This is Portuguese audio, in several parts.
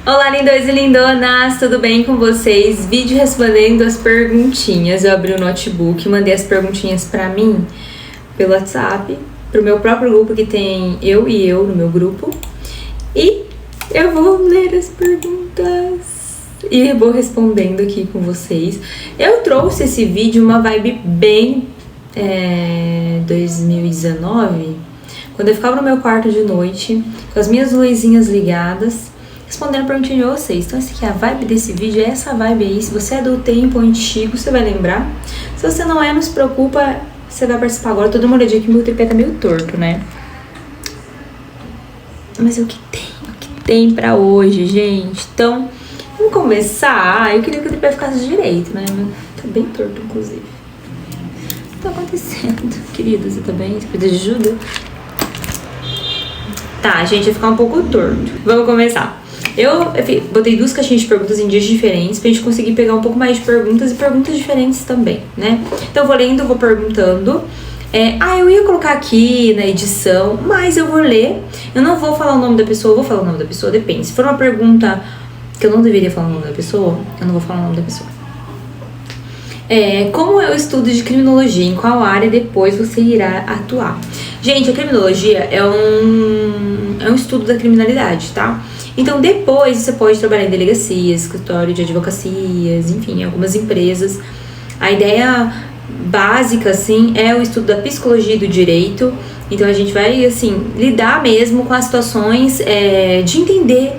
Olá, lindões e lindonas, tudo bem com vocês? Vídeo respondendo as perguntinhas. Eu abri o notebook, mandei as perguntinhas pra mim pelo WhatsApp, pro meu próprio grupo que tem eu e eu no meu grupo. E eu vou ler as perguntas e vou respondendo aqui com vocês. Eu trouxe esse vídeo uma vibe bem 2019, quando eu ficava no meu quarto de noite, com as minhas luzinhas ligadas, respondendo a perguntinha de vocês. Então essa aqui é a vibe desse vídeo, é essa vibe aí. Se você é do tempo antigo, você vai lembrar. Se você não é, não se preocupa, você vai participar agora. Tô dando uma olhadinha que meu tripé tá meio torto, né? Mas é o que tem pra hoje, gente. Então, vamos começar. Eu queria que o tripé ficasse direito, né? Tá bem torto, inclusive. O que tá acontecendo? Querida, você tá bem? Você precisa de ajuda? Tá, gente, vai ficar um pouco torto. Vamos começar. Eu botei 2 caixinhas de perguntas em dias diferentes pra gente conseguir pegar um pouco mais de perguntas e perguntas diferentes também, né? Então eu vou lendo, vou perguntando. Eu ia colocar aqui na edição, mas eu vou ler. Eu não vou falar o nome da pessoa, eu vou falar o nome da pessoa, depende. Se for uma pergunta que eu não deveria falar o nome da pessoa, eu não vou falar o nome da pessoa. Como é o estudo de criminologia? Em qual área depois você irá atuar? Gente, a criminologia é um estudo da criminalidade, tá? Então, depois você pode trabalhar em delegacias, escritório de advocacias, enfim, algumas empresas. A ideia básica, assim, é o estudo da psicologia e do direito. Então, a gente vai, assim, lidar mesmo com as situações de entender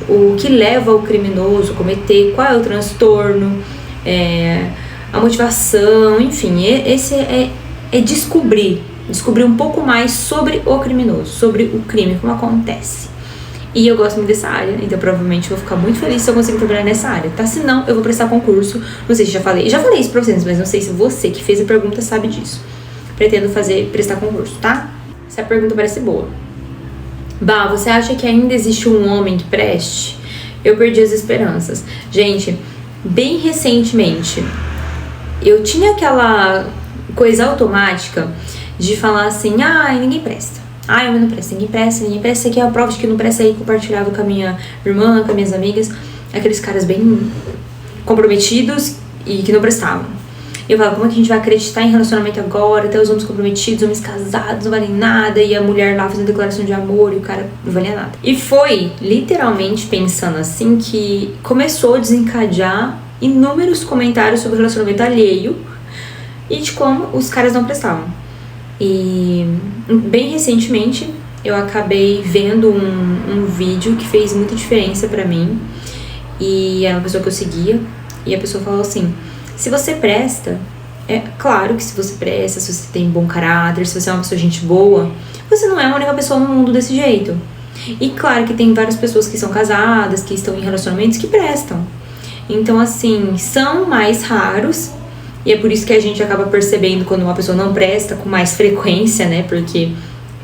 o que leva o criminoso a cometer, qual é o transtorno, a motivação, enfim. Esse é descobrir um pouco mais sobre o criminoso, sobre o crime, como acontece. E eu gosto muito dessa área, então provavelmente vou ficar muito feliz se eu conseguir trabalhar nessa área, tá? Se não, eu vou prestar concurso. Não sei se já falei isso pra vocês, mas não sei se você que fez a pergunta sabe disso. Pretendo prestar concurso, tá? Essa pergunta parece boa. Bah, você acha que ainda existe um homem que preste? Eu perdi as esperanças. Gente, bem recentemente, eu tinha aquela coisa automática de falar assim, ninguém presta. Eu não presto, ninguém presta. Isso aqui é a prova de que não presta. Aí compartilhava com a minha irmã, com as minhas amigas, aqueles caras bem comprometidos e que não prestavam. Eu falava, como é que a gente vai acreditar em relacionamento agora? Até os homens comprometidos, homens casados, não valem nada. E a mulher lá fazendo declaração de amor e o cara não valia nada. E foi literalmente pensando assim que começou a desencadear inúmeros comentários sobre relacionamento alheio e de como os caras não prestavam. E bem recentemente eu acabei vendo um vídeo que fez muita diferença pra mim. E era uma pessoa que eu seguia. E a pessoa falou assim, se você presta, é claro que se você presta, se você tem bom caráter, se você é uma pessoa gente boa, você não é a única pessoa no mundo desse jeito. E claro que tem várias pessoas que são casadas, que estão em relacionamentos que prestam. Então assim, são mais raros. E é por isso que a gente acaba percebendo quando uma pessoa não presta com mais frequência, né? Porque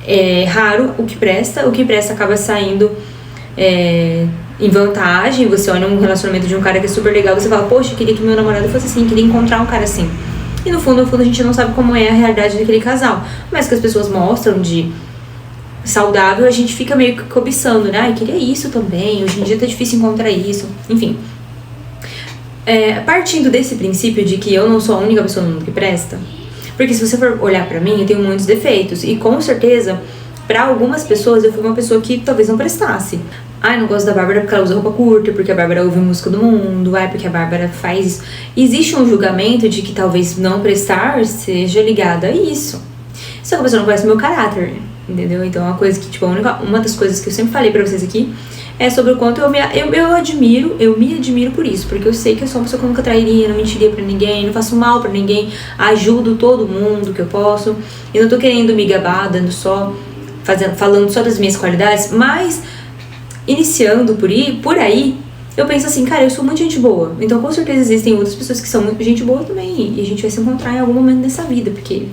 é raro o que presta acaba saindo em vantagem. Você olha um relacionamento de um cara que é super legal, você fala, poxa, eu queria que meu namorado fosse assim, queria encontrar um cara assim. E no fundo a gente não sabe como é a realidade daquele casal. Mas que as pessoas mostram de saudável, a gente fica meio que cobiçando, né? Eu queria isso também, hoje em dia tá difícil encontrar isso, enfim. Partindo desse princípio de que eu não sou a única pessoa no mundo que presta, porque se você for olhar pra mim, eu tenho muitos defeitos, e com certeza, pra algumas pessoas, eu fui uma pessoa que talvez não prestasse. Eu não gosto da Bárbara porque ela usa roupa curta, porque a Bárbara ouve música do mundo, porque a Bárbara faz isso. Existe um julgamento de que talvez não prestar seja ligado a isso. Só que a pessoa não conhece o meu caráter, entendeu? Então, uma coisa que, uma das coisas que eu sempre falei pra vocês aqui é sobre o quanto eu me admiro por isso, porque eu sei que eu sou uma pessoa que eu nunca trairia, não mentiria pra ninguém, não faço mal pra ninguém, ajudo todo mundo que eu posso, e não tô querendo me gabar, falando só das minhas qualidades, mas iniciando por aí, eu penso assim, cara, eu sou muito gente boa, então com certeza existem outras pessoas que são muito gente boa também, e a gente vai se encontrar em algum momento dessa vida, porque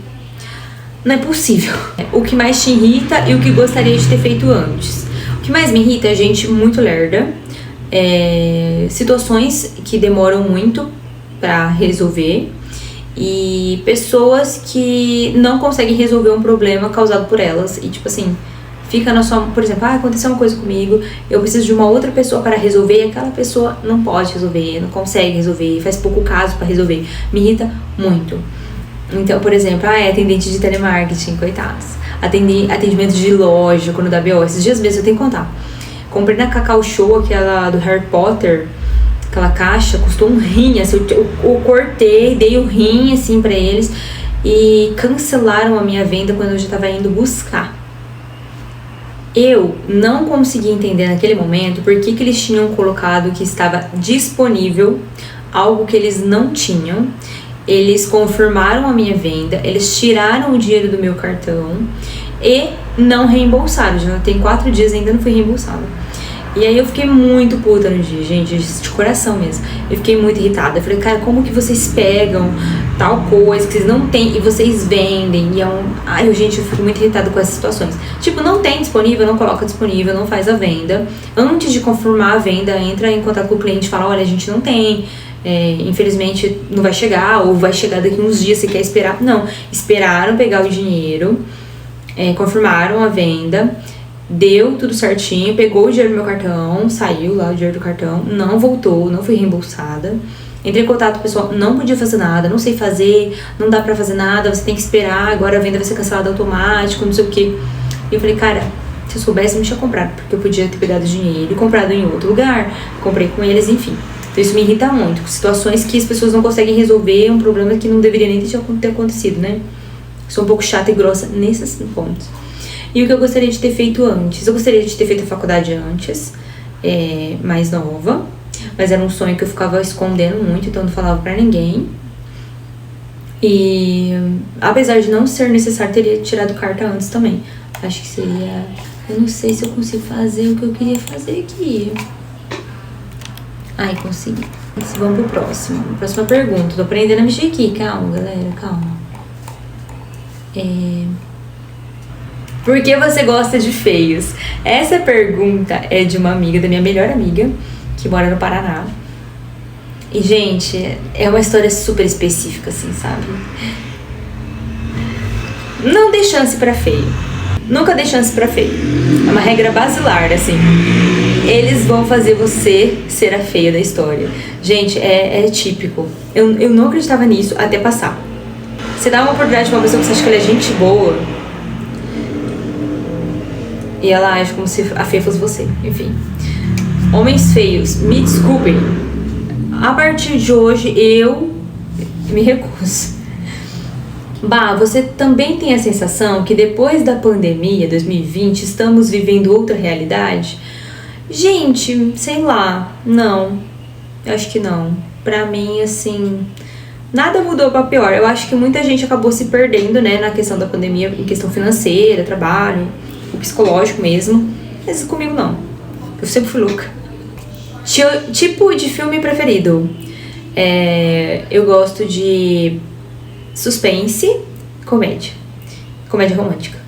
não é possível. O que mais te irrita e o que gostaria de ter feito antes? O que mais me irrita é gente muito lerda, situações que demoram muito pra resolver e pessoas que não conseguem resolver um problema causado por elas e, tipo assim, fica na sua... Por exemplo, aconteceu uma coisa comigo, eu preciso de uma outra pessoa para resolver, e aquela pessoa não pode resolver, não consegue resolver, faz pouco caso para resolver. Me irrita muito. Então, por exemplo, é atendente de telemarketing, coitados. Atendimento de loja, quando dá BO. Esses dias mesmo eu tenho que contar. Comprei na Cacau Show, aquela do Harry Potter, aquela caixa, custou um rim, assim, eu cortei, dei o rim, assim, pra eles, e cancelaram a minha venda quando eu já tava indo buscar. Eu não consegui entender naquele momento por que eles tinham colocado que estava disponível algo que eles não tinham. Eles confirmaram a minha venda, eles tiraram o dinheiro do meu cartão e não reembolsaram. Já tem 4 dias ainda não fui reembolsado. E aí eu fiquei muito puta no dia, gente, de coração mesmo. Eu fiquei muito irritada. Eu falei, cara, como que vocês pegam tal coisa que vocês não têm e vocês vendem? E é um... Ai, gente, eu fico muito irritada com essas situações. Tipo, não tem disponível, não coloca disponível, não faz a venda. Antes de confirmar a venda, entra em contato com o cliente e fala, olha, a gente não tem... infelizmente não vai chegar, ou vai chegar daqui uns dias, você quer esperar? Não, esperaram pegar o dinheiro, confirmaram a venda, deu tudo certinho, pegou o dinheiro do meu cartão, saiu lá o dinheiro do cartão, não voltou, não fui reembolsada. Entrei em contato com o pessoal, não podia fazer nada, não sei fazer, não dá pra fazer nada, você tem que esperar, agora a venda vai ser cancelada automático, não sei o que. E eu falei, cara, se eu soubesse eu não tinha comprado, porque eu podia ter pegado o dinheiro e comprado em outro lugar, comprei com eles, enfim. Então isso me irrita muito, situações que as pessoas não conseguem resolver, um problema que não deveria nem ter acontecido, né? Sou um pouco chata e grossa nesses pontos. E o que eu gostaria de ter feito antes? Eu gostaria de ter feito a faculdade antes, mais nova, mas era um sonho que eu ficava escondendo muito, então não falava pra ninguém. E apesar de não ser necessário, teria tirado carta antes também. Acho que seria... Eu não sei se eu consigo fazer o que eu queria fazer aqui. Ai, consegui. Vamos pro próximo. Próxima pergunta. Tô aprendendo a mexer aqui. Calma, galera. Calma. Por que você gosta de feios? Essa pergunta é de uma amiga, da minha melhor amiga, que mora no Paraná. E, gente, é uma história super específica, assim, sabe? Não dê chance pra feio. Nunca dê chance pra feio. É uma regra basilar, assim. Eles vão fazer você ser a feia da história. Gente, é típico. Eu não acreditava nisso até passar. Você dá uma oportunidade pra uma pessoa que você acha que ela é gente boa, e ela age como se a feia fosse você. Enfim. Homens feios, me desculpem. A partir de hoje, eu me recuso. Você também tem a sensação que depois da pandemia, 2020, estamos vivendo outra realidade? Gente, sei lá, não. Eu acho que não. Pra mim, assim, nada mudou pra pior. Eu acho que muita gente acabou se perdendo, né, na questão da pandemia, em questão financeira, trabalho, o psicológico mesmo. Mas comigo não. Eu sempre fui louca. Tipo de filme preferido. Eu gosto de suspense, comédia romântica.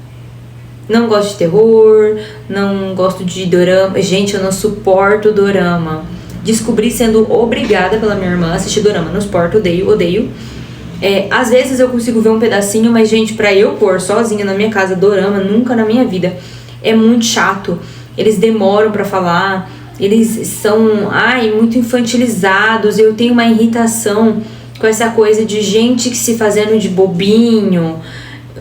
Não gosto de terror, não gosto de dorama. Gente, eu não suporto dorama. Descobri sendo obrigada pela minha irmã a assistir dorama. Não suporto, odeio. Às vezes eu consigo ver um pedacinho, mas, gente, pra eu pôr sozinha na minha casa dorama, nunca na minha vida. É muito chato. Eles demoram pra falar. Eles são, muito infantilizados. Eu tenho uma irritação com essa coisa de gente que se fazendo de bobinho,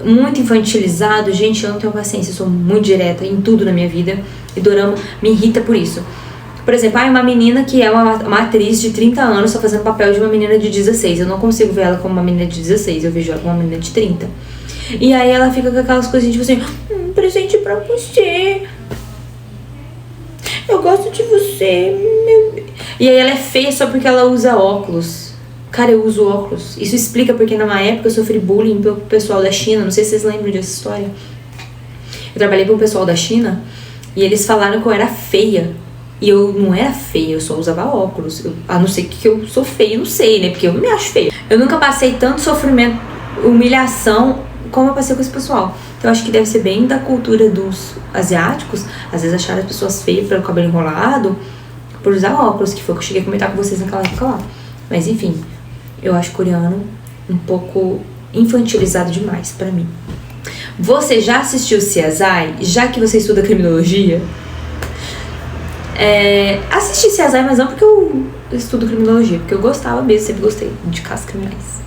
muito infantilizado. Gente, eu não tenho paciência, eu sou muito direta em tudo na minha vida, e dorama me irrita por isso. Por exemplo, uma menina que é uma atriz de 30 anos só fazendo papel de uma menina de 16. Eu não consigo ver ela como uma menina de 16, eu vejo ela como uma menina de 30. E aí ela fica com aquelas coisinhas tipo assim, presente pra você, eu gosto de você, meu... E aí ela é feia só porque ela usa óculos. Cara, eu uso óculos. Isso explica porque numa época eu sofri bullying pelo pessoal da China. Não sei se vocês lembram dessa história. Eu trabalhei com o pessoal da China e eles falaram que eu era feia. E eu não era feia, eu só usava óculos. A não ser que eu sou feia, não sei, né? Porque eu me acho feia. Eu nunca passei tanto sofrimento, humilhação, como eu passei com esse pessoal. Então eu acho que deve ser bem da cultura dos asiáticos. Às vezes acharam as pessoas feias pelo cabelo enrolado, por usar óculos, que foi o que eu cheguei a comentar com vocês naquela época lá. Mas enfim, eu acho coreano um pouco infantilizado demais pra mim. Você já assistiu CSI? Já que você estuda criminologia? Assisti CSI, mas não porque eu estudo criminologia, porque eu gostava mesmo, sempre gostei de casos criminais.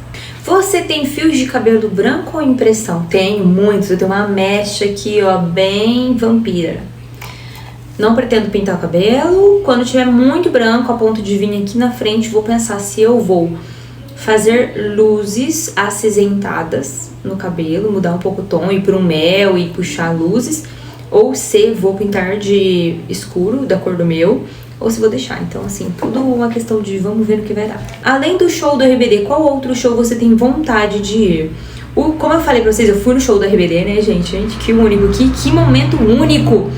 Você tem fios de cabelo branco ou impressão? Tenho muitos, eu tenho uma mecha aqui, ó, bem vampira. Não pretendo pintar o cabelo. Quando tiver muito branco, a ponto de vir aqui na frente, vou pensar se eu vou fazer luzes acinzentadas no cabelo, mudar um pouco o tom, ir para um mel e puxar luzes, ou se vou pintar de escuro, da cor do meu, ou se vou deixar. Então, assim, tudo uma questão de vamos ver o que vai dar. Além do show do RBD, qual outro show você tem vontade de ir? Como eu falei pra vocês, eu fui no show do RBD, né, gente? Gente, que único, que momento único!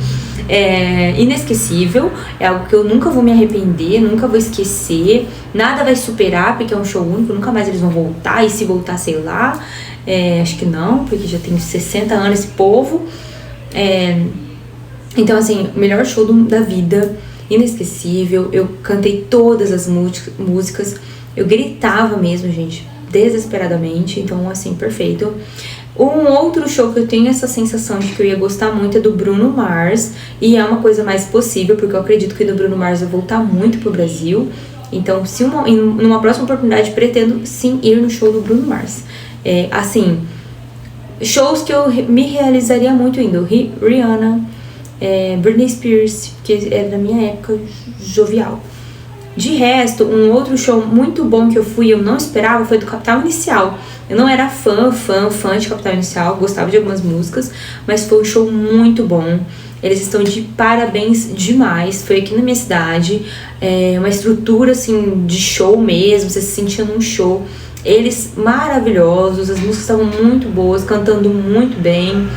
Inesquecível, é algo que eu nunca vou me arrepender, nunca vou esquecer, nada vai superar, porque é um show único, nunca mais eles vão voltar, e se voltar, sei lá, acho que não, porque já tem 60 anos esse povo. Então, assim, o melhor show da vida, inesquecível. Eu cantei todas as músicas, eu gritava mesmo, gente, desesperadamente. Então, assim, perfeito. Um outro show que eu tenho essa sensação de que eu ia gostar muito é do Bruno Mars, e é uma coisa mais possível, porque eu acredito que do Bruno Mars vai voltar muito pro Brasil. Então, se numa próxima oportunidade, pretendo sim ir no show do Bruno Mars. Assim, shows que eu me realizaria muito indo: Rihanna, Britney Spears, que é da minha época jovial. De resto, um outro show muito bom que eu fui e eu não esperava foi do Capital Inicial. Eu não era fã de Capital Inicial, gostava de algumas músicas, mas foi um show muito bom. Eles estão de parabéns demais. Foi aqui na minha cidade, uma estrutura assim de show mesmo, você se sentia num show. Eles maravilhosos, as músicas estavam muito boas, cantando muito bem.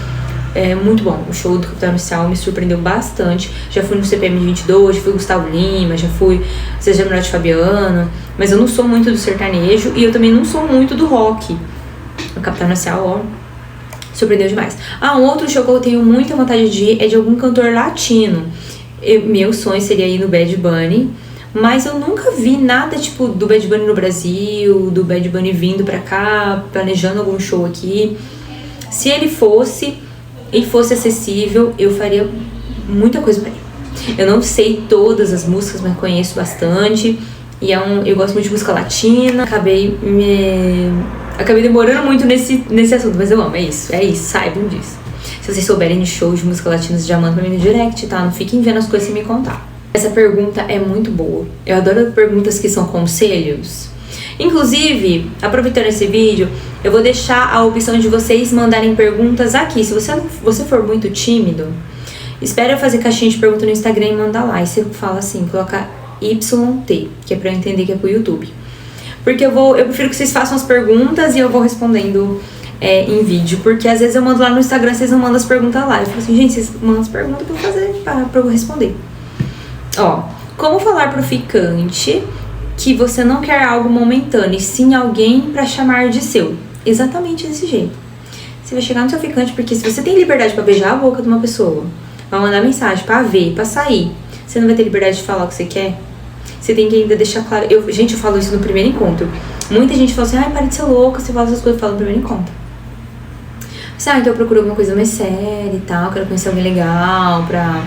Muito bom. O show do Capital Inicial me surpreendeu bastante. Já fui no CPM 22, já fui Gustavo Lima, já fui Seja Melhor de Fabiano, mas eu não sou muito do sertanejo e eu também não sou muito do rock. O Capital Inicial, ó, surpreendeu demais. Um outro show que eu tenho muita vontade de ir é de algum cantor latino. Meu sonho seria ir no Bad Bunny, mas eu nunca vi nada tipo do Bad Bunny no Brasil, do Bad Bunny vindo pra cá, planejando algum show aqui. Se ele fosse acessível, eu faria muita coisa pra ele. Eu não sei todas as músicas, mas conheço bastante. E eu gosto muito de música latina. Acabei demorando muito nesse assunto, mas eu amo, é isso, saibam disso. Se vocês souberem de shows de música latina, já mandam pra mim no direct, tá? Não fiquem vendo as coisas sem me contar. Essa pergunta é muito boa. Eu adoro perguntas que são conselhos. Inclusive, aproveitando esse vídeo, eu vou deixar a opção de vocês mandarem perguntas aqui. Se você for muito tímido, espera eu fazer caixinha de pergunta no Instagram e mandar lá. E você fala assim, coloca YT, que é pra eu entender que é pro YouTube. Porque eu prefiro que vocês façam as perguntas e eu vou respondendo em vídeo. Porque às vezes eu mando lá no Instagram, vocês não mandam as perguntas lá. Eu falo assim, gente, vocês mandam as perguntas pra eu fazer, pra eu responder. Como falar pro ficante que você não quer algo momentâneo, e sim alguém pra chamar de seu? Exatamente desse jeito. Você vai chegar no seu ficante, porque se você tem liberdade pra beijar a boca de uma pessoa, pra mandar mensagem, pra ver, pra sair, você não vai ter liberdade de falar o que você quer? Você tem que ainda deixar claro. Gente, eu falo isso no primeiro encontro. Muita gente fala assim, para de ser louca, você fala essas coisas, eu falo no primeiro encontro. Então eu procuro alguma coisa mais séria e tal, quero conhecer alguém legal pra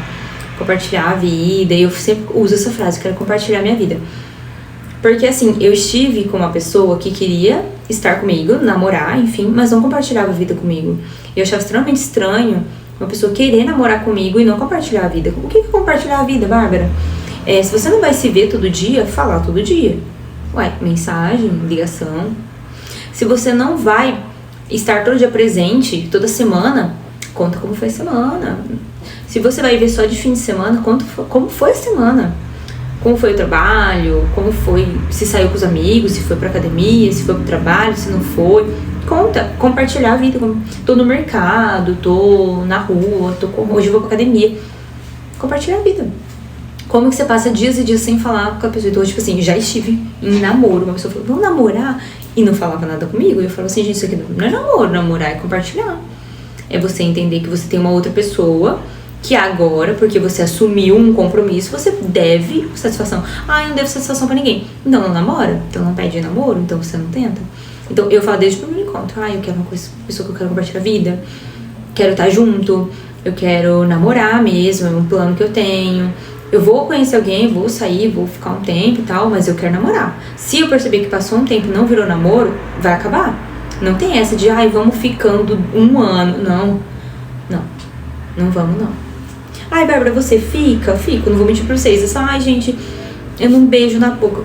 compartilhar a vida. E eu sempre uso essa frase, quero compartilhar a minha vida. Porque assim, eu estive com uma pessoa que queria estar comigo, namorar, enfim, mas não compartilhava a vida comigo. Eu achava extremamente estranho uma pessoa querer namorar comigo e não compartilhar a vida. O que é compartilhar a vida, Bárbara? Se você não vai se ver todo dia, falar todo dia. Mensagem, ligação. Se você não vai estar todo dia presente, toda semana, conta como foi a semana. Se você vai ver só de fim de semana, conta como foi a semana. Como foi o trabalho, como foi, se saiu com os amigos, se foi pra academia, se foi pro trabalho, se não foi. Conta, compartilhar a vida. Tô no mercado, tô na rua, hoje eu vou pra academia. Compartilhar a vida. Como que você passa dias e dias sem falar com a pessoa? Então, tipo assim, já estive em namoro. Uma pessoa falou, vamos namorar? E não falava nada comigo. E eu falo assim, gente, isso aqui não é namoro. Namorar é compartilhar. É você entender que você tem uma outra pessoa que agora, porque você assumiu um compromisso, você deve satisfação. Eu não devo satisfação pra ninguém. Então não namora, então não pede namoro, então você não tenta. Então eu falo desde o primeiro encontro, eu quero uma pessoa que eu quero compartilhar a vida. quero estar junto, eu quero namorar mesmo, é um plano que eu tenho. Eu vou conhecer alguém, vou sair, vou ficar um tempo e tal, mas eu quero namorar. Se eu perceber que passou um tempo e não virou namoro, vai acabar. Não tem essa de, ai, vamos ficando 1 ano. Não vamos, não. Ai, Bárbara, você fica? Fico, não vou mentir pra vocês. É só, ai, gente, eu não beijo na boca.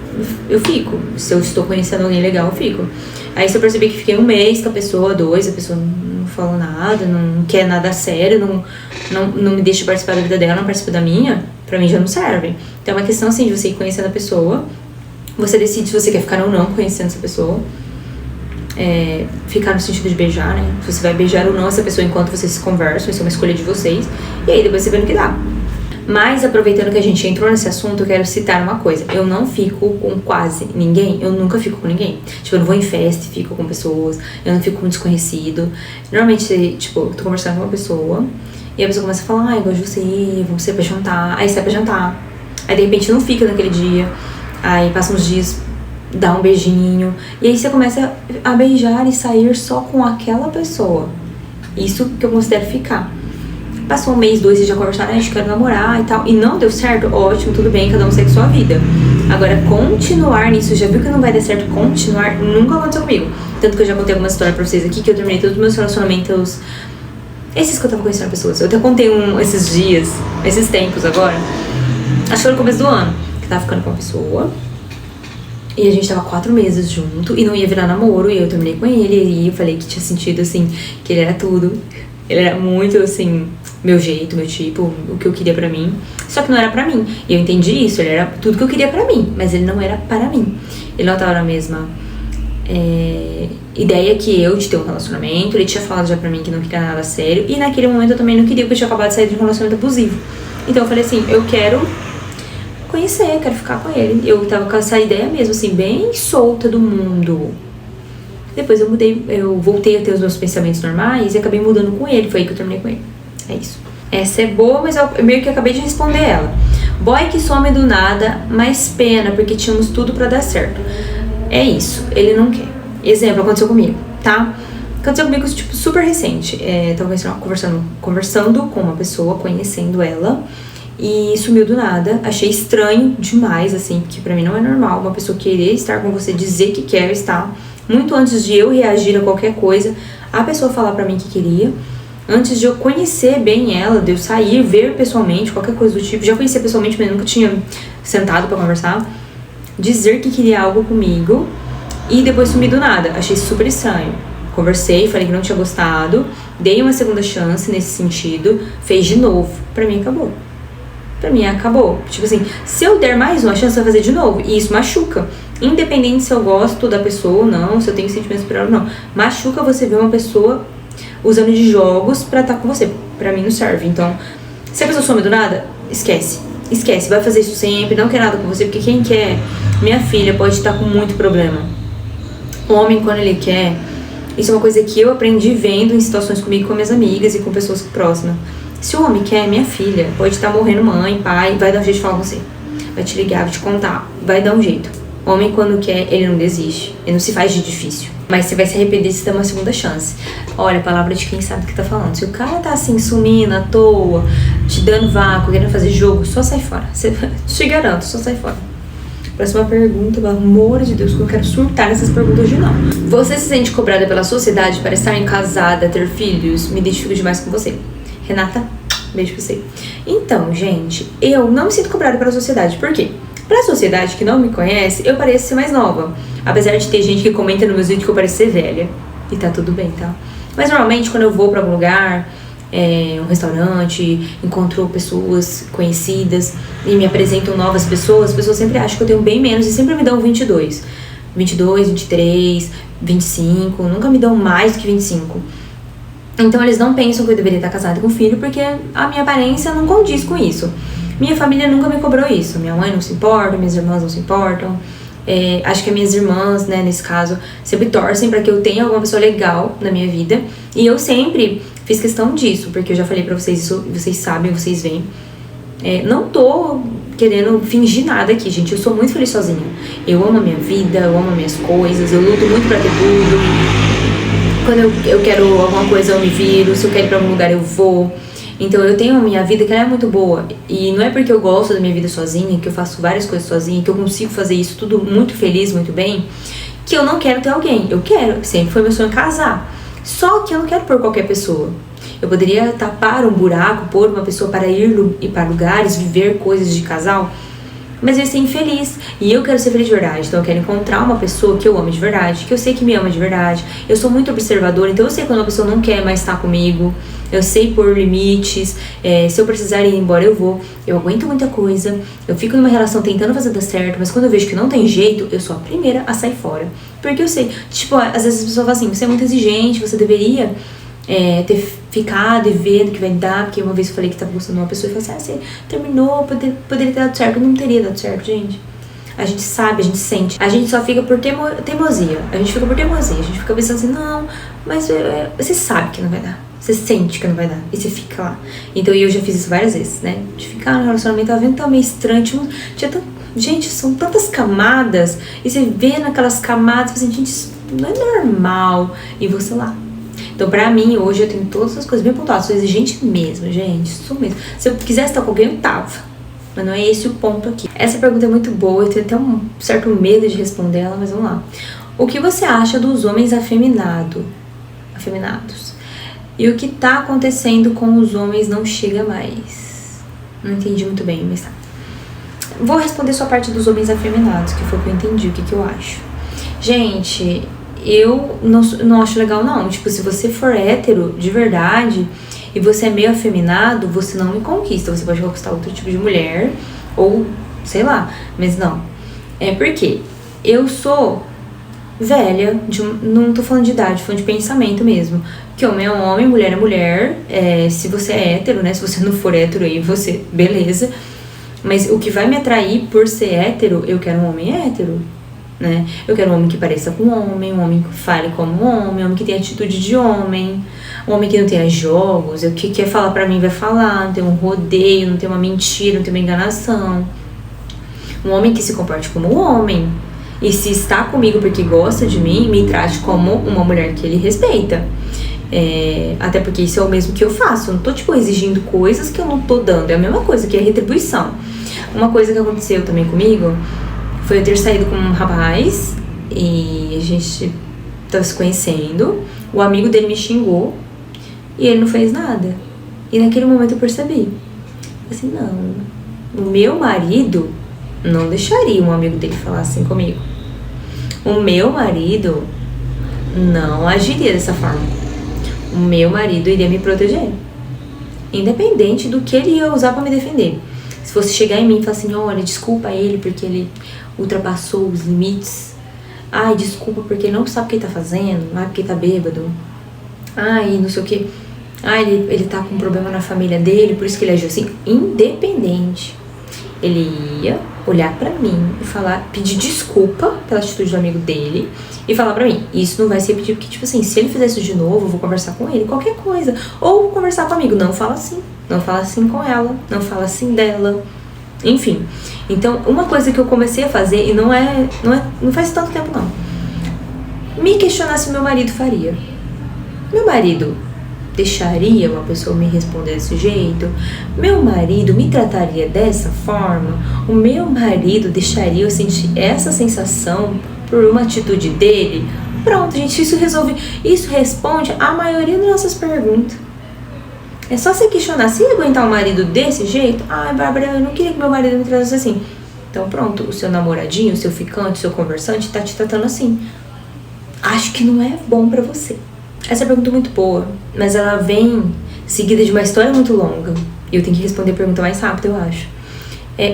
Eu fico. Se eu estou conhecendo alguém legal, eu fico. Aí se eu perceber que fiquei 1 mês com a pessoa, 2, a pessoa não falou nada, não quer nada sério, não me deixa participar da vida dela, não participa da minha, pra mim já não serve. Então é uma questão assim de você ir conhecendo a pessoa, você decide se você quer ficar ou não conhecendo essa pessoa. Ficar no sentido de beijar, né? Se você vai beijar ou não essa pessoa enquanto vocês se conversam, isso é uma escolha de vocês. E aí depois você vê no que dá. Mas aproveitando que a gente entrou nesse assunto, eu quero citar uma coisa. Eu não fico com quase ninguém. Eu nunca fico com ninguém. Tipo, eu não vou em festa e fico com pessoas. Eu não fico com desconhecido. Normalmente, tipo, eu tô conversando com uma pessoa e a pessoa começa a falar, ai, eu gosto de você, vamos sair pra jantar. Aí sai pra jantar. Aí de repente não fica naquele dia. Aí passa uns dias, dá um beijinho. E aí você começa a beijar e sair só com aquela pessoa. Isso que eu considero ficar. Passou 1 mês, 2, vocês já conversaram, a gente quer namorar e tal. E não deu certo, ótimo, tudo bem, cada um segue sua vida. Agora, continuar nisso, já viu que não vai dar certo continuar, nunca aconteceu comigo. Tanto que eu já contei alguma história pra vocês aqui, que eu terminei todos os meus relacionamentos, esses que eu tava conhecendo pessoas. Eu até contei esses dias, esses tempos agora. Acho que foi no começo do ano, que eu tava ficando com uma pessoa. E a gente tava 4 meses junto, e não ia virar namoro, e eu terminei com ele. E eu falei que tinha sentido, assim, que ele era tudo. Ele era muito, assim, meu jeito, meu tipo, o que eu queria pra mim. Só que não era pra mim. E eu entendi isso, ele era tudo que eu queria pra mim. Mas ele não era para mim. Ele não tava na mesma ideia que eu de ter um relacionamento. Ele tinha falado já pra mim que não queria nada sério. E naquele momento eu também não queria, porque eu tinha acabado de sair de um relacionamento abusivo. Então eu falei assim, eu quero conhecer, eu quero ficar com ele. Eu tava com essa ideia mesmo, assim, bem solta do mundo. Depois eu voltei a ter os meus pensamentos normais e acabei mudando com ele. Foi aí que eu terminei com ele. É isso. Essa é boa, mas eu meio que acabei de responder ela. Boy que some do nada, mas pena, porque tínhamos tudo pra dar certo. É isso, ele não quer. Exemplo, aconteceu comigo, tá? Aconteceu comigo, tipo, super recente. Tava conversando com uma pessoa, conhecendo ela, e sumiu do nada. Achei estranho demais, assim, porque pra mim não é normal uma pessoa querer estar com você, dizer que quer estar. Muito antes de eu reagir a qualquer coisa, a pessoa falar pra mim que queria. Antes de eu conhecer bem ela, de eu sair, ver pessoalmente, qualquer coisa do tipo. Já conhecia pessoalmente, mas nunca tinha sentado pra conversar. Dizer que queria algo comigo e depois sumir do nada. Achei super estranho. Conversei, falei que não tinha gostado. Dei uma segunda chance nesse sentido. Fez de novo. Pra mim, acabou. Pra mim, acabou. Tipo assim, se eu der mais uma chance, vai fazer de novo. E isso machuca. Independente se eu gosto da pessoa ou não, se eu tenho sentimentos por ela ou não. Machuca você ver uma pessoa usando de jogos pra estar com você. Pra mim não serve. Então, se a pessoa some do nada, esquece. Esquece, vai fazer isso sempre, não quer nada com você. Porque quem quer, minha filha, pode estar com muito problema. O homem, quando ele quer, isso é uma coisa que eu aprendi vendo em situações comigo, com minhas amigas e com pessoas próximas. Se o homem quer, minha filha, pode estar morrendo mãe, pai, vai dar um jeito de falar com você. Vai te ligar, vai te contar, vai dar um jeito. Homem, quando quer, ele não desiste. Ele não se faz de difícil. Mas você vai se arrepender se der uma segunda chance. Olha, a palavra de quem sabe o que tá falando. Se o cara tá assim, sumindo à toa, te dando vácuo, querendo fazer jogo, só sai fora. Te garanto, só sai fora. Próxima pergunta, pelo amor de Deus, que eu quero surtar nessas perguntas de não. Você se sente cobrada pela sociedade para estar casada, ter filhos? Me identifico demais com você. Renata, beijo pra você. Então, gente, eu não me sinto cobrada pela sociedade. Por quê? Pra sociedade que não me conhece, eu pareço ser mais nova. Apesar de ter gente que comenta nos meus vídeos que eu pareço ser velha. E tá tudo bem, tá? Mas normalmente quando eu vou pra algum lugar, um restaurante, encontro pessoas conhecidas e me apresentam novas pessoas, as pessoas sempre acham que eu tenho bem menos e sempre me dão 22. 22, 23, 25, nunca me dão mais do que 25. Então eles não pensam que eu deveria estar casada com filho porque a minha aparência não condiz com isso. Minha família nunca me cobrou isso. Minha mãe não se importa, minhas irmãs não se importam. Acho que as minhas irmãs, né, nesse caso, sempre torcem pra que eu tenha alguma pessoa legal na minha vida. E eu sempre fiz questão disso, porque eu já falei pra vocês isso, vocês sabem, vocês veem. Não tô querendo fingir nada aqui, gente. Eu sou muito feliz sozinha. Eu amo a minha vida, eu amo as minhas coisas, eu luto muito pra ter tudo. Quando eu quero alguma coisa, eu me viro. Se eu quero ir pra algum lugar, eu vou. Então eu tenho a minha vida que ela é muito boa. E não é porque eu gosto da minha vida sozinha, que eu faço várias coisas sozinha, que eu consigo fazer isso tudo muito feliz, muito bem, que eu não quero ter alguém. Eu quero, sempre foi meu sonho casar. Só que eu não quero por qualquer pessoa. Eu poderia tapar um buraco, pôr uma pessoa para ir para lugares, viver coisas de casal, mas eu ia ser infeliz. E eu quero ser feliz de verdade. Então eu quero encontrar uma pessoa que eu amo de verdade, que eu sei que me ama de verdade. Eu sou muito observadora, então eu sei quando uma pessoa não quer mais estar comigo. Eu sei pôr limites. Se eu precisar ir embora, eu vou. Eu aguento muita coisa. Eu fico numa relação tentando fazer dar certo, mas quando eu vejo que não tem jeito, eu sou a primeira a sair fora. Porque eu sei, tipo, às vezes as pessoas falam assim, você é muito exigente, você deveria ter ficado e ver o que vai dar. Porque uma vez eu falei que tava gostando de uma pessoa e falei assim, você terminou, poderia ter dado certo. Não teria dado certo, gente. A gente sabe, a gente sente. A gente só fica por teimosia. A gente fica por teimosia. A gente fica pensando assim, não, mas você sabe que não vai dar. Você sente que não vai dar. E você fica lá. Então eu já fiz isso várias vezes, né? De ficar no relacionamento, tava vendo, tava meio estranho. Gente, são tantas camadas. E você vê naquelas camadas, você assim, gente, isso não é normal. E você lá. Então, pra mim, hoje eu tenho todas as coisas bem pontuadas. Sou exigente mesmo, gente. Sou mesmo. Se eu quisesse estar com alguém, eu tava. Mas não é esse o ponto aqui. Essa pergunta é muito boa. Eu tenho até um certo medo de responder ela, mas vamos lá. O que você acha dos homens afeminados? E o que tá acontecendo com os homens não chega mais? Não entendi muito bem, mas tá. Vou responder só a parte dos homens afeminados, que foi o que eu entendi, o que eu acho. Gente, eu não acho legal, não. Tipo, se você for hétero de verdade e você é meio afeminado, você não me conquista. Você pode conquistar outro tipo de mulher, ou sei lá, mas não. Porque eu sou velha, não tô falando de idade, tô falando de pensamento mesmo. Que homem é homem, mulher é mulher. Se você é hétero, né? Se você não for hétero aí, você, beleza. Mas o que vai me atrair por ser hétero, eu quero um homem hétero, né? Eu quero um homem que pareça com um homem que fale como um homem que tenha atitude de homem, um homem que não tenha jogos, o que quer falar pra mim vai falar, não tem um rodeio, não tem uma mentira, não tem uma enganação. Um homem que se comporte como um homem. E se está comigo porque gosta de mim, me trate como uma mulher que ele respeita. Até porque isso é o mesmo que eu faço. Eu não tô, tipo, exigindo coisas que eu não tô dando. É a mesma coisa, que é retribuição. Uma coisa que aconteceu também comigo foi eu ter saído com um rapaz e a gente tava se conhecendo. O amigo dele me xingou e ele não fez nada. E naquele momento eu percebi. Assim, não. O meu marido não deixaria um amigo dele falar assim comigo. O meu marido não agiria dessa forma. O meu marido iria me proteger, independente do que ele ia usar pra me defender. Se fosse chegar em mim e falar assim, olha, desculpa ele porque ele ultrapassou os limites. Ai, desculpa porque ele não sabe o que ele tá fazendo. Ai, porque ele tá bêbado. Ai, não sei o que. Ai, ele tá com um problema na família dele, por isso que ele agiu assim. Independente. Ele ia olhar pra mim e falar, pedir desculpa pela atitude do amigo dele e falar pra mim, isso não vai se repetir, porque, tipo assim, se ele fizer isso de novo, eu vou conversar com ele, qualquer coisa. Ou conversar comigo, não fala assim. Não fala assim com ela, não fala assim dela. Enfim. Então, uma coisa que eu comecei a fazer, e não faz tanto tempo não, me questionar se meu marido faria. Meu marido deixaria uma pessoa me responder desse jeito? Meu marido me trataria dessa forma? O meu marido deixaria eu sentir essa sensação por uma atitude dele? Pronto, gente, isso resolve. Isso responde a maioria das nossas perguntas. É só você questionar, se aguentar o marido desse jeito, Bárbara, eu não queria que meu marido me tratasse assim. Então pronto, o seu namoradinho, o seu ficante, o seu conversante tá te tratando assim. Acho que não é bom pra você. Essa pergunta é muito boa, mas ela vem seguida de uma história muito longa. E eu tenho que responder a pergunta mais rápido, eu acho.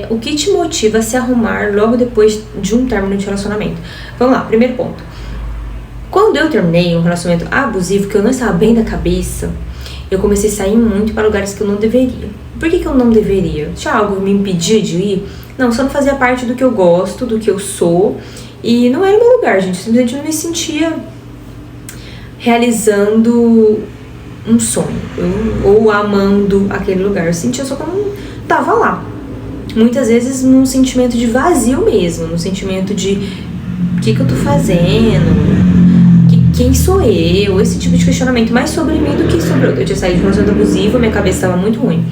O que te motiva a se arrumar logo depois de um término de relacionamento? Vamos lá, primeiro ponto. Quando eu terminei um relacionamento abusivo, que eu não estava bem da cabeça, eu comecei a sair muito para lugares que eu não deveria. Por que eu não deveria? Tinha algo que me impedia de ir? Não, só não fazia parte do que eu gosto, do que eu sou. E não era o meu lugar, gente. Simplesmente eu não me sentia realizando um sonho, ou amando aquele lugar. Eu sentia só que eu não tava lá. Muitas vezes num sentimento de vazio mesmo, num sentimento de o que eu tô fazendo, quem sou eu? Esse tipo de questionamento mais sobre mim do que sobre outro. Eu tinha saído de um relacionamento abusivo, minha cabeça estava muito ruim.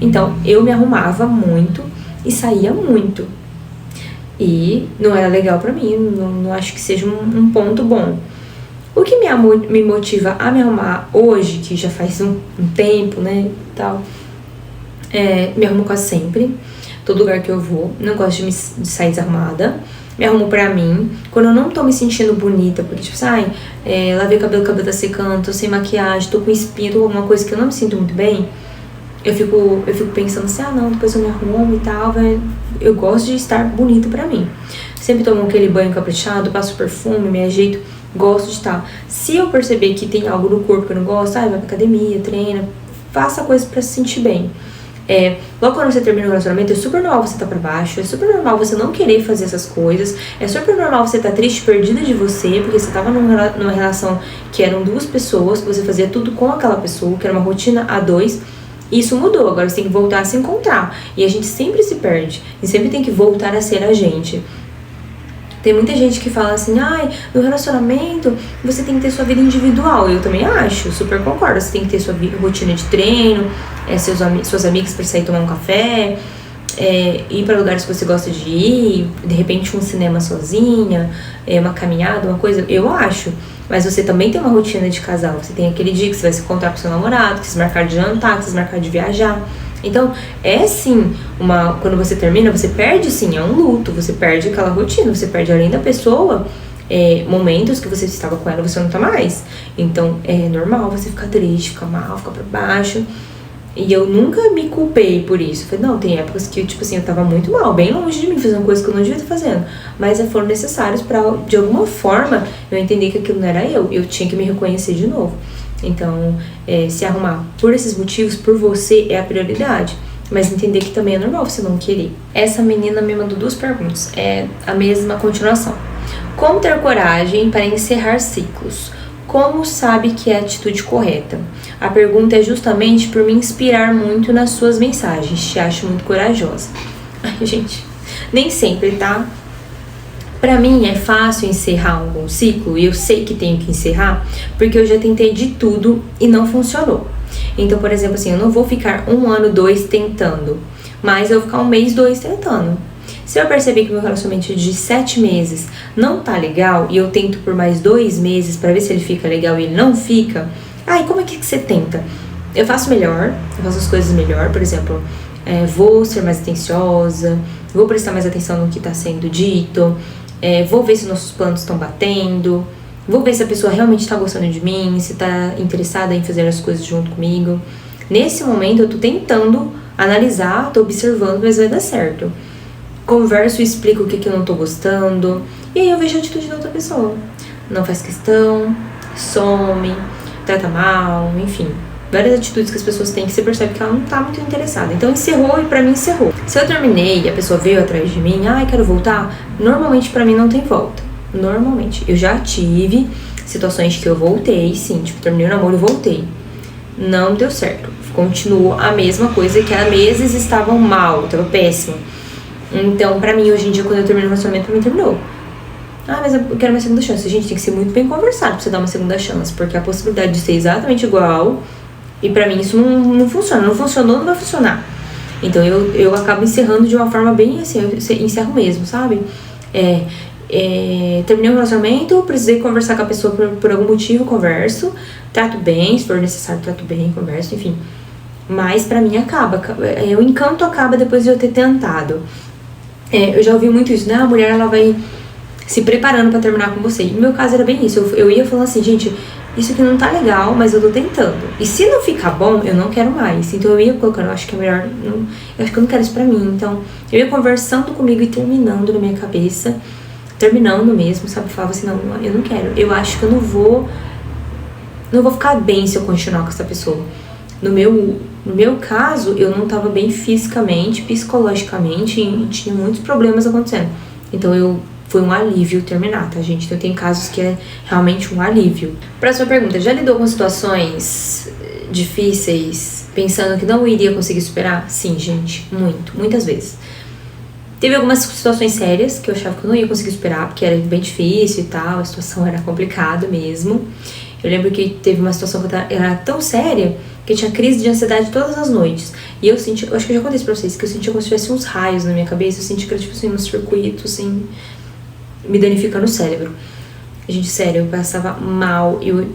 Então, eu me arrumava muito e saía muito. E não era legal pra mim, não acho que seja um ponto bom. O que me motiva a me arrumar hoje, que já faz um tempo, né, e tal, me arrumo quase sempre, todo lugar que eu vou, não gosto de sair desarrumada, me arrumo pra mim, quando eu não tô me sentindo bonita, porque tipo, lavei o cabelo tá secando, tô sem maquiagem, tô com espinha, tô com alguma coisa que eu não me sinto muito bem, eu fico pensando assim, não, depois eu me arrumo e tal, eu gosto de estar bonita pra mim. Sempre tomo aquele banho caprichado, passo perfume, me ajeito, gosto de estar. Se eu perceber que tem algo no corpo que eu não gosto, vai pra academia, treina, faça coisas pra se sentir bem. Logo quando você termina o relacionamento, é super normal você estar pra baixo, é super normal você não querer fazer essas coisas, é super normal você estar triste, perdida de você, porque você tava numa relação que eram duas pessoas, que você fazia tudo com aquela pessoa, que era uma rotina a dois. Isso mudou, agora você tem que voltar a se encontrar. E a gente sempre se perde, e sempre tem que voltar a ser a gente. Tem muita gente que fala assim, no relacionamento você tem que ter sua vida individual. Eu também acho, super concordo. Você tem que ter sua rotina de treino, suas amigas pra sair tomar um café, ir para lugares que você gosta de ir, de repente um cinema sozinha, uma caminhada, uma coisa, eu acho. Mas você também tem uma rotina de casal. Você tem aquele dia que você vai se encontrar com seu namorado, que vocês marcar de jantar, que vocês marcar de viajar. Então, sim, quando você termina, você perde sim, é um luto, você perde aquela rotina, você perde além da pessoa, momentos que você estava com ela, você não tá mais. Então, é normal você ficar triste, ficar mal, ficar pra baixo. E eu nunca me culpei por isso. Falei, não, tem épocas que, tipo assim, eu tava muito mal, bem longe de mim, fazendo coisas que eu não devia estar fazendo. Mas foram necessários pra, de alguma forma, eu entender que aquilo não era eu tinha que me reconhecer de novo. Então, se arrumar por esses motivos, por você, é a prioridade. Mas entender que também é normal você não querer. Essa menina me mandou 2 perguntas. É a mesma continuação. Como ter coragem para encerrar ciclos? Como sabe que é a atitude correta? A pergunta é justamente por me inspirar muito nas suas mensagens. Te acho muito corajosa. Ai, gente, nem sempre, tá? Pra mim é fácil encerrar um ciclo, e eu sei que tenho que encerrar, porque eu já tentei de tudo e não funcionou. Então, por exemplo, assim, eu não vou ficar 1 ano, 2 tentando, mas eu vou ficar 1 mês, 2 tentando. Se eu perceber que meu relacionamento de 7 meses não tá legal, e eu tento por mais 2 meses pra ver se ele fica legal e ele não fica, como é que você tenta? Eu faço melhor, eu faço as coisas melhor, por exemplo, vou ser mais atenciosa, vou prestar mais atenção no que tá sendo dito, vou ver se nossos planos estão batendo, vou ver se a pessoa realmente está gostando de mim, se está interessada em fazer as coisas junto comigo. Nesse momento eu tô tentando analisar, tô observando, mas vai dar certo. Converso e explico o que eu não tô gostando, e aí eu vejo a atitude da outra pessoa. Não faz questão, some, trata mal, enfim. Várias atitudes que as pessoas têm que você percebe que ela não tá muito interessada. Então encerrou e pra mim encerrou. Se eu terminei e a pessoa veio atrás de mim, quero voltar, normalmente pra mim não tem volta. Normalmente. Eu já tive situações que eu voltei, sim, tipo, terminei o namoro e voltei. Não deu certo. Continuou a mesma coisa que há meses estavam mal, tava péssimo. Então, pra mim, hoje em dia, quando eu termino o relacionamento, pra mim terminou. Mas eu quero uma segunda chance. Gente, tem que ser muito bem conversado pra você dar uma segunda chance, porque a possibilidade de ser exatamente igual, e pra mim isso não funciona. Não funcionou, não vai funcionar. Então eu acabo encerrando de uma forma bem assim, eu encerro mesmo, sabe? Terminei o relacionamento, precisei conversar com a pessoa por algum motivo, converso, trato bem, se for necessário, trato bem, converso, enfim. Mas pra mim acaba, o encanto acaba depois de eu ter tentado. Eu já ouvi muito isso, né? A mulher, ela vai se preparando pra terminar com você. E no meu caso era bem isso, eu ia falando assim, gente, isso aqui não tá legal, mas eu tô tentando. E se não ficar bom, eu não quero mais. Então eu ia colocando, eu acho que é melhor, eu acho que eu não quero isso pra mim. Então eu ia conversando comigo e terminando na minha cabeça, terminando mesmo, sabe? Eu falava assim, não, eu não quero. Eu acho que eu não vou ficar bem se eu continuar com essa pessoa. No meu caso, eu não tava bem fisicamente, psicologicamente, e tinha muitos problemas acontecendo. Então foi um alívio terminar, tá, gente? Então tem casos que é realmente um alívio. Próxima pergunta, já lidou com situações difíceis pensando que não iria conseguir superar? Sim, gente, muitas vezes. Teve algumas situações sérias que eu achava que eu não ia conseguir superar, porque era bem difícil e tal, a situação era complicada mesmo. Eu lembro que teve uma situação que era tão séria que eu tinha crise de ansiedade todas as noites. E eu senti, eu acho que eu já contei isso pra vocês, que eu sentia como se tivesse uns raios na minha cabeça, eu sentia que era tipo assim, um circuito, assim, me danificando o cérebro. Gente, sério, eu passava mal, eu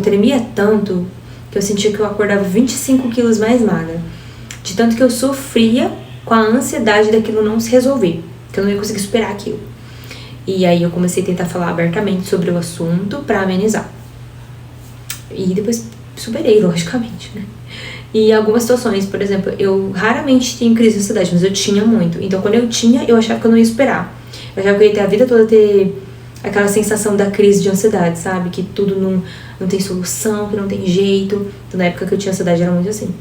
tremia tanto que eu sentia que eu acordava 25 quilos mais magra. De tanto que eu sofria com a ansiedade daquilo não se resolver, que eu não ia conseguir superar aquilo. E aí eu comecei a tentar falar abertamente sobre o assunto pra amenizar. E depois superei, logicamente, né? E algumas situações, por exemplo, eu raramente tenho crise de ansiedade, mas eu tinha muito. Então quando eu tinha, eu achava que eu não ia superar. Eu achava que eu ia ter a vida toda ter aquela sensação da crise de ansiedade, sabe? Que tudo não tem solução, que não tem jeito. Então na época que eu tinha ansiedade era muito assim.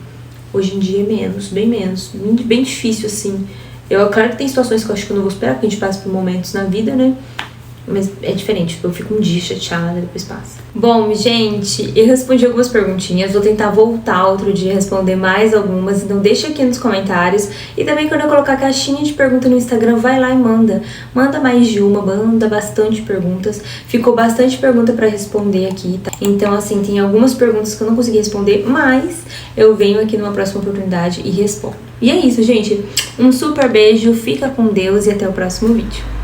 Hoje em dia é menos, bem difícil assim. Claro que tem situações que eu acho que eu não vou superar, porque a gente passa por momentos na vida, né? Mas é diferente, tipo, eu fico um dia chateada e depois passa. Bom, gente, eu respondi algumas perguntinhas. Vou tentar voltar outro dia a responder mais algumas. Então deixa aqui nos comentários. E também quando eu colocar a caixinha de pergunta no Instagram, vai lá e manda. Manda mais de uma, manda bastante perguntas. Ficou bastante pergunta pra responder aqui, tá? Então, assim, tem algumas perguntas que eu não consegui responder, mas eu venho aqui numa próxima oportunidade e respondo. E é isso, gente. Um super beijo, fica com Deus e até o próximo vídeo.